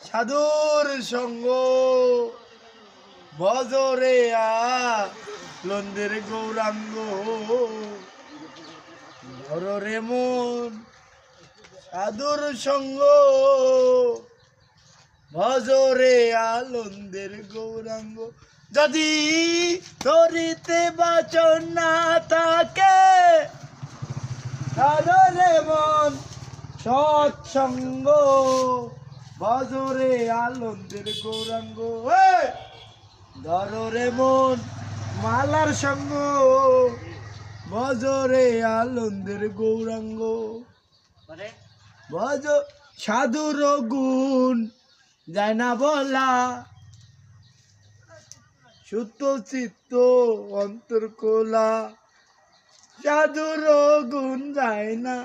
সাধুর সঙ্গ ভজরে লন্দের গৌরাঙ্গ ধরে মন সাধুর সঙ্গ ভজরে আনন্দের গৌরাঙ্গ। যদি ধরিতে বাচন না থাকে ধরে মন সৎসঙ্গ ভজরে আনন্দের গৌরাঙ্গ। ধরে মন মালার সঙ্গ ভজরে আনন্দের গৌরাঙ্গ। ভজ সাধুর গুণ যায় না বলা, শুদ্ধ চিত্ত অন্তর কোলা। সাধুর গুণ যায় না।